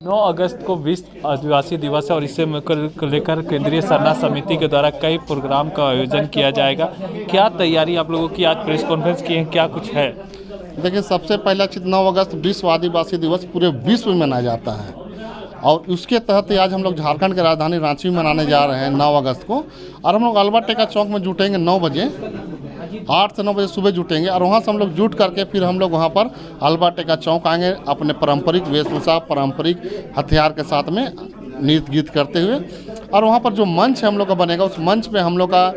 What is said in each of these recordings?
9 अगस्त को विश्व आदिवासी दिवस है और इसे लेकर केंद्रीय सरना समिति के द्वारा कई प्रोग्राम का आयोजन किया जाएगा। क्या तैयारी आप लोगों की, आज प्रेस कॉन्फ्रेंस की है, क्या कुछ है? देखिए, सबसे पहला चीज़ 9 अगस्त विश्व आदिवासी दिवस पूरे विश्व में मनाया जाता है और उसके तहत आज हम लोग झारखंड की राजधानी रांची में मनाने जा रहे हैं 9 अगस्त को। और हम लोग अल्बर्ट टेका चौक में जुटेंगे 9 बजे, 8 से 9 बजे सुबह जुटेंगे और वहाँ से हम लोग जुट करके फिर हम लोग वहाँ पर अल्बर्ट टेका चौक आएंगे अपने पारंपरिक वेशभूषा, पारंपरिक हथियार के साथ में नृत्य गीत करते हुए। और वहाँ पर जो मंच है हम लोग का बनेगा, उस मंच पे हम लोग का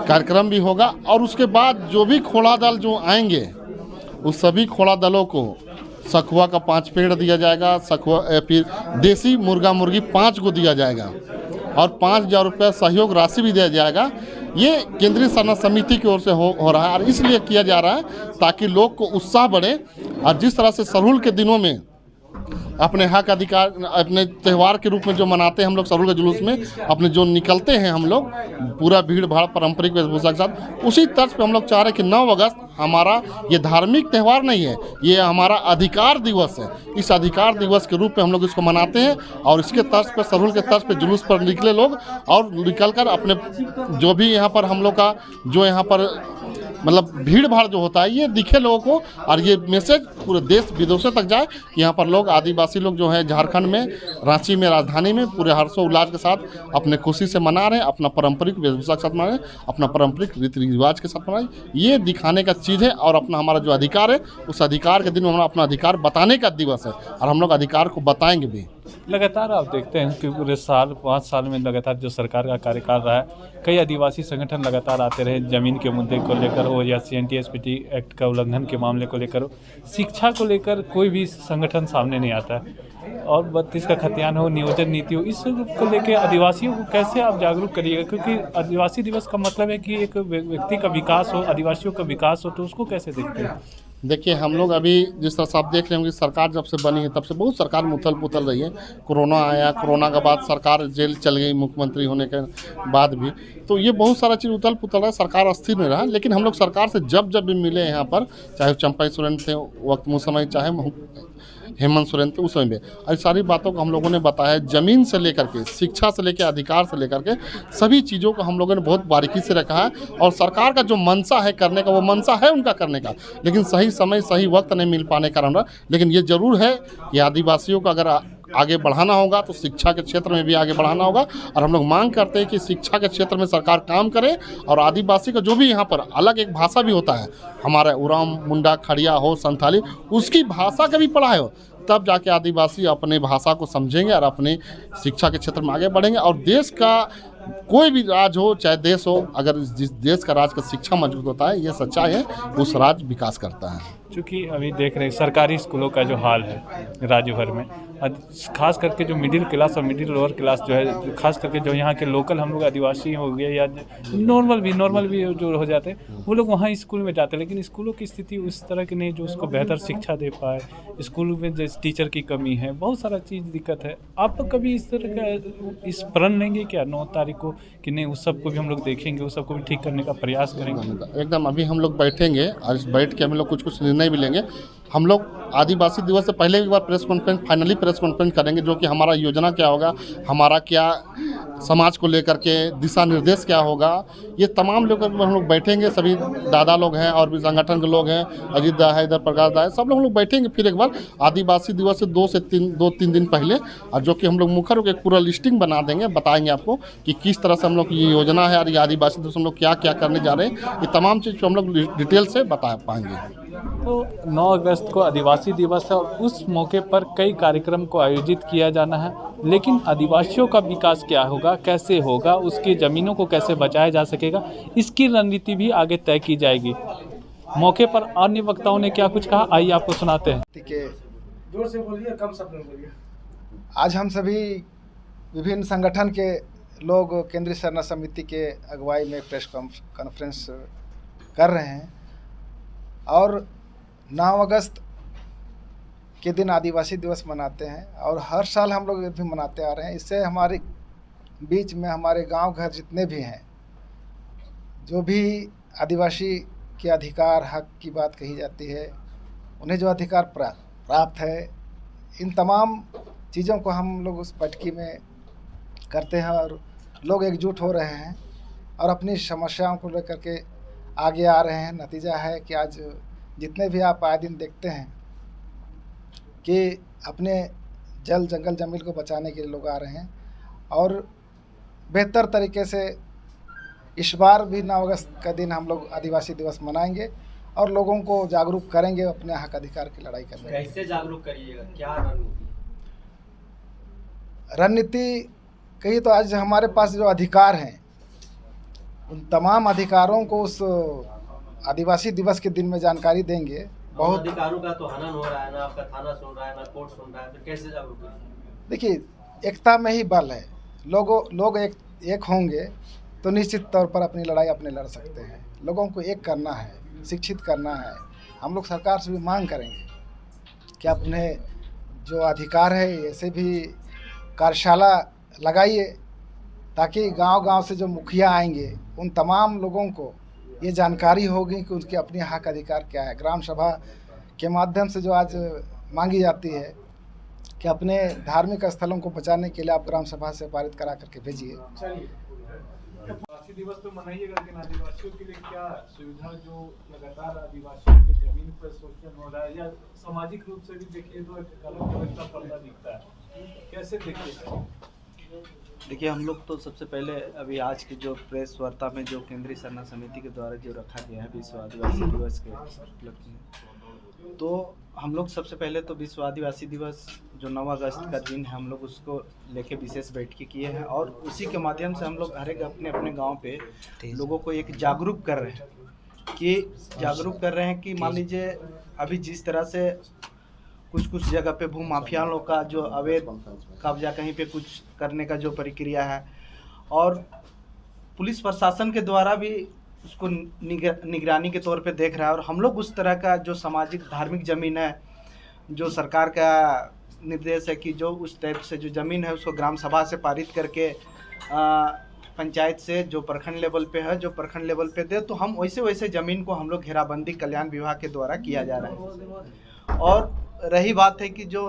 कार्यक्रम भी होगा। और उसके बाद जो भी खोड़ा दल जो आएंगे उस सभी खोड़ा दलों को सखुआ का 5 पेड़ दिया जाएगा, सखुआ फिर देसी मुर्गा मुर्गी 5 को दिया जाएगा और 5,000 रुपये सहयोग राशि भी दिया जाएगा। ये केंद्रीय सरना समिति की ओर से हो रहा है और इसलिए किया जा रहा है ताकि लोग को उत्साह बढ़े। और जिस तरह से सरहुल के दिनों में अपने हक अधिकार अपने त्यौहार के रूप में जो मनाते हैं हम लोग, सरहुल के जुलूस में अपने जो निकलते हैं हम लोग पूरा भीड़ भाड़ पारंपरिक वेशभूषा के साथ, उसी तर्ज पे हम लोग चाह रहे हैं कि 9 अगस्त हमारा ये धार्मिक त्यौहार नहीं है, ये हमारा अधिकार दिवस है। इस अधिकार दिवस के रूप में हम लोग इसको मनाते हैं और इसके तर्ज पर, सरहुल के तर्ज पर जुलूस पर निकले लोग और निकल कर अपने जो भी यहाँ पर हम लोग का जो यहाँ पर मतलब भीड़ भाड़ जो होता है ये दिखे लोगों को और ये मैसेज पूरे देश विदेशों तक जाए कि यहाँ पर लोग आदिवासी लोग जो है झारखंड में, रांची में, राजधानी में पूरे हर्षोल्लास के साथ अपने खुशी से मना रहे हैं, अपना पारंपरिक वेशभूषा के साथ मना रहे हैं, अपना पारंपरिक रीति रिवाज के साथ मना रहे हैं। ये दिखाने का चीज़ है और अपना हमारा जो अधिकार है उस अधिकार के दिन में हमारा अपना अधिकार बताने का दिवस है और हम लोग अधिकार को बताएंगे भी। लगातार आप देखते हैं कि पूरे 5 साल में लगातार जो सरकार का कार्यकाल रहा है, कई आदिवासी संगठन लगातार आते रहे, ज़मीन के मुद्दे को लेकर हो या CNT-SPT एक्ट का उल्लंघन के मामले को लेकर हो, शिक्षा को लेकर कोई भी संगठन सामने नहीं आता है। और 32 का खतियान हो, नियोजन नीति हो, इस को लेकर आदिवासियों को कैसे आप जागरूक करिएगा? क्योंकि आदिवासी दिवस का मतलब है कि एक व्यक्ति का विकास हो, आदिवासियों का विकास हो, तो उसको कैसे देखते हैं? देखिए, हम लोग अभी जिस तरह से आप देख रहे होंगे सरकार जब से बनी है तब से बहुत सरकार मुथल पुथल रही है। कोरोना आया, कोरोना के बाद सरकार जेल चल गई मुख्यमंत्री होने के बाद भी, तो ये बहुत सारा चीज़ उथल पुथल है, सरकार अस्थिर नहीं रहा। लेकिन हम लोग सरकार से जब जब भी मिले यहाँ पर, चाहे चंपई सोरेन थे वक्त मुँह समय, चाहे हेमंत सोरेन थे उस समय में, और सारी बातों को हम लोगों ने बताया। ज़मीन से लेकर के, शिक्षा से लेकर, अधिकार से लेकर के सभी चीज़ों को हम लोगों ने बहुत बारीकी से रखा है। और सरकार का जो मंशा है करने का, वो मंशा है उनका करने का, लेकिन सही समय सही वक्त नहीं मिल पाने का कारण। लेकिन ये ज़रूर है कि आदिवासियों को अगर आगे बढ़ाना होगा तो शिक्षा के क्षेत्र में भी आगे बढ़ाना होगा। और हम लोग मांग करते हैं कि शिक्षा के क्षेत्र में सरकार काम करे और आदिवासी का जो भी यहाँ पर अलग एक भाषा भी होता है, हमारा उराम, मुंडा, खड़िया हो, संथाली, उसकी भाषा का भी पढ़ाई हो, तब जाके आदिवासी अपने भाषा को समझेंगे और अपने शिक्षा के क्षेत्र में आगे बढ़ेंगे। और देश का कोई भी राज हो चाहे देश हो, अगर जिस देश का राज का शिक्षा मजबूत होता है, ये सच्चाई है, उस राज विकास करता है। क्योंकि अभी देख रहे हैं सरकारी स्कूलों का जो हाल है राज्य भर में, खास करके जो मिडिल क्लास और मिडिल लोअर क्लास जो है, खास करके जो यहाँ के लोकल हम लोग आदिवासी हो गए या नॉर्मल भी जो हो जाते हैं, वो लोग वहाँ स्कूल में जाते हैं। लेकिन स्कूलों की स्थिति उस तरह की नहीं जो उसको बेहतर शिक्षा दे पाए। स्कूल में जैसे टीचर की कमी है, बहुत सारा चीज़ दिक्कत है। आप कभी इस तरह का इस प्रण लेंगे क्या 9 तारीख को कि नहीं उस सबको भी हम लोग देखेंगे, उस सबको भी ठीक करने का प्रयास करेंगे? एकदम, अभी हम लोग बैठेंगे और इस बैठ के हम लोग कुछ निर्णय भी लेंगे। हम लोग आदिवासी दिवस से पहले एक बार press conference, finally press conference करेंगे, जो कि हमारा योजना क्या होगा, हमारा क्या समाज को लेकर के दिशा निर्देश क्या होगा, ये तमाम लोग हम लोग बैठेंगे। सभी दादा लोग हैं और भी संगठन के लोग हैं, अजीत दा है, इधर प्रकाश दा है, सब लोग बैठेंगे फिर एक बार आदिवासी दिवस से 2-3 दिन पहले, और जो कि हम लोग मुखर होकर एक पूरा लिस्टिंग बना देंगे, बताएंगे आपको कि किस तरह से हम लोग की ये योजना है और ये आदिवासी दिवस हम लोग क्या क्या करने जा रहे हैं। ये तमाम चीज़ को हम लोग डिटेल से बता पाएंगे। तो 9 अगस्त को आदिवासी दिवस है और उस मौके पर कई कार्यक्रम को आयोजित किया जाना है। लेकिन आदिवासियों का विकास क्या होगा, कैसे होगा, उसकी ज़मीनों को कैसे बचाया जा सकेगा, इसकी रणनीति भी आगे तय की जाएगी। मौके पर अन्य वक्ताओं ने क्या कुछ कहा, आइए आपको सुनाते हैं। ठीक है, जोर से बोलिए, कम शब्द में बोलिए। आज हम सभी विभिन्न संगठन के लोग केंद्रीय सरना समिति के अगुवाई में प्रेस कॉन्फ्रेंस कर रहे हैं और 9 अगस्त के दिन आदिवासी दिवस मनाते हैं और हर साल हम लोग ये भी मनाते आ रहे हैं। इससे हमारे बीच में हमारे गांव घर जितने भी हैं, जो भी आदिवासी के अधिकार हक की बात कही जाती है, उन्हें जो अधिकार प्राप्त है, इन तमाम चीज़ों को हम लोग उस बैठकी में करते हैं और लोग एकजुट हो रहे हैं और अपनी समस्याओं को लेकर के आगे आ रहे हैं। नतीजा है कि आज जितने भी आप आए दिन देखते हैं कि अपने जल जंगल ज़मीन को बचाने के लिए लोग आ रहे हैं और बेहतर तरीके से इस बार भी 9 अगस्त का दिन हम लोग आदिवासी दिवस मनाएंगे और लोगों को जागरूक करेंगे अपने हक अधिकार की लड़ाई करने के लिए। कैसे जागरूक करिएगा, क्या रणनीति कही तो आज हमारे पास जो अधिकार हैं उन तमाम अधिकारों को उस आदिवासी दिवस के दिन में जानकारी देंगे। बहुत अधिकारों का तो हनन हो रहा है, ना आपका थाना सुन रहा है, ना कोर्ट सुन रहा है, फिर कैसे जागरूक करेंगे? देखिए, एकता में ही बल है। लोग एक होंगे तो निश्चित तौर पर अपनी लड़ाई अपने लड़ सकते हैं। लोगों को एक करना है, शिक्षित करना है। हम लोग सरकार से भी मांग करेंगे कि अपने जो अधिकार है ऐसे भी कार्यशाला लगाइए ताकि गांव-गांव से जो मुखिया आएंगे उन तमाम लोगों को ये जानकारी होगी कि उनके अपने हक अधिकार क्या है। ग्राम सभा के माध्यम से जो आज मांगी जाती है कि अपने धार्मिक स्थलों को बचाने के लिए आप ग्राम सभा से पारित करा करके भेजिए। आदिवासी दिवस तो मनाइएगा, लेकिन आदिवासियों के लिए क्या सुविधा जो लगातार आदिवासियों के जमीन पर शोषण हो रहा है या सामाजिक रूप से भी देखिए तो एक अलग तरह का पर्दा दिखता है, कैसे देखिए? देखिए, हम लोग तो सबसे पहले अभी आज की जो प्रेस वार्ता में जो केंद्रीय सरना समिति के द्वारा जो रखा गया है विश्व आदिवासी दिवस के उपलक्ष्य में, तो हम लोग सबसे पहले तो विश्व आदिवासी दिवस जो 9 अगस्त का दिन है हम लोग उसको लेके विशेष बैठकें किए हैं और उसी के माध्यम से हम लोग हर एक अपने अपने गांव पे लोगों को एक जागरूक कर रहे हैं कि मान लीजिए अभी जिस तरह से कुछ जगह पे भू माफिया लोग का जो अवैध कब्जा कहीं पे कुछ करने का जो प्रक्रिया है और पुलिस प्रशासन के द्वारा भी उसको निगरानी के तौर पे देख रहा है और हम लोग उस तरह का जो सामाजिक धार्मिक ज़मीन है जो सरकार का निर्देश है कि जो उस टाइप से जो ज़मीन है उसको ग्राम सभा से पारित करके पंचायत से जो प्रखंड लेवल पे है जो प्रखंड लेवल पे दे, तो हम वैसे ज़मीन को हम लोग घेराबंदी कल्याण विभाग के द्वारा किया जा रहा है। और रही बात है कि जो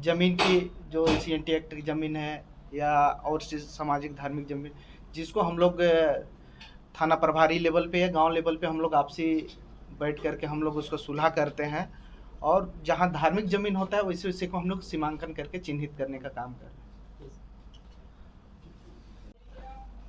ज़मीन की जो CNT एक्ट की ज़मीन है या और सामाजिक धार्मिक ज़मीन जिसको हम लोग थाना प्रभारी लेवल पे या गांव लेवल पे हम लोग आपसी बैठ करके हम लोग उसको सुलह करते हैं और जहां धार्मिक ज़मीन होता है वैसे को हम लोग सीमांकन करके चिन्हित करने का काम कर रहे हैं।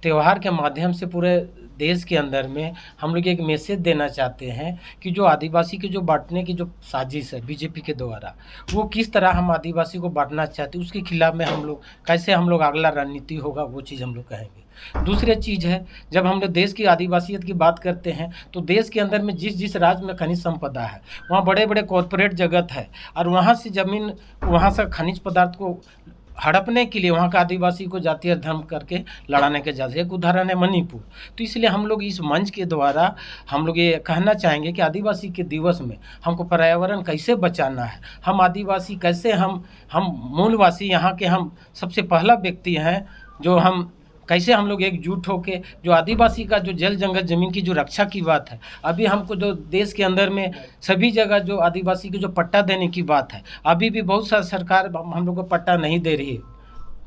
त्यौहार के माध्यम से पूरे देश के अंदर में हम लोग एक मैसेज देना चाहते हैं कि जो आदिवासी की जो बांटने की जो साजिश है बीजेपी के द्वारा, वो किस तरह हम आदिवासी को बांटना चाहते हैं उसके खिलाफ में हम लोग कैसे हम लोग अगला रणनीति होगा वो चीज़ हम लोग कहेंगे। दूसरी चीज़ है, जब हम लोग देश की आदिवासियत की बात करते हैं तो देश के अंदर में जिस राज्य में खनिज संपदा है वहाँ बड़े बड़े कॉरपोरेट जगत है और वहाँ से ज़मीन वहाँ से खनिज पदार्थ को हड़पने के लिए वहाँ का आदिवासी को जातीय धर्म करके लड़ाने के जैसे एक उदाहरण है मणिपुर। तो इसलिए हम लोग इस मंच के द्वारा हम लोग ये कहना चाहेंगे कि आदिवासी के दिवस में हमको पर्यावरण कैसे बचाना है, हम आदिवासी कैसे हम मूलवासी यहाँ के हम सबसे पहला व्यक्ति हैं जो हम कैसे हम लोग एकजुट होके जो आदिवासी का जो जल जंगल ज़मीन की जो रक्षा की बात है, अभी हमको जो देश के अंदर में सभी जगह जो आदिवासी की जो पट्टा देने की बात है, अभी भी बहुत सारी सरकार हम लोग को पट्टा नहीं दे रही है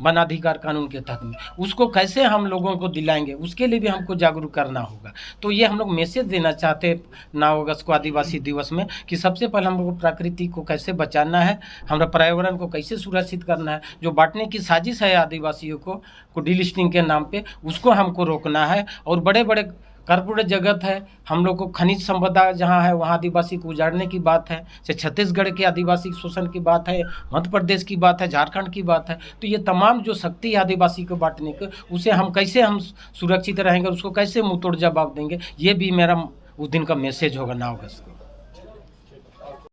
वन अधिकार कानून के तहत में, उसको कैसे हम लोगों को दिलाएंगे उसके लिए भी हमको जागरूक करना होगा। तो ये हम लोग मैसेज देना चाहते हैं 9 अगस्त को आदिवासी दिवस में कि सबसे पहले हम लोग प्रकृति को कैसे बचाना है, हमारा पर्यावरण को कैसे सुरक्षित करना है, जो बांटने की साजिश है आदिवासियों को डीलिस्टिंग के नाम पे उसको हमको रोकना है। और बड़े बड़े कॉर्पोरेट जगत है, हम लोग को खनिज संपदा जहाँ है वहाँ आदिवासी को उजाड़ने की बात है, चाहे छत्तीसगढ़ के आदिवासी शोषण की बात है, मध्य प्रदेश की बात है, झारखंड की बात है। तो ये तमाम जो शक्ति है आदिवासी को बांटने के, उसे हम कैसे हम सुरक्षित रहेंगे, उसको कैसे मुंहतोड़ जवाब देंगे, ये भी मेरा उस दिन का मैसेज होगा 9 अगस्त को।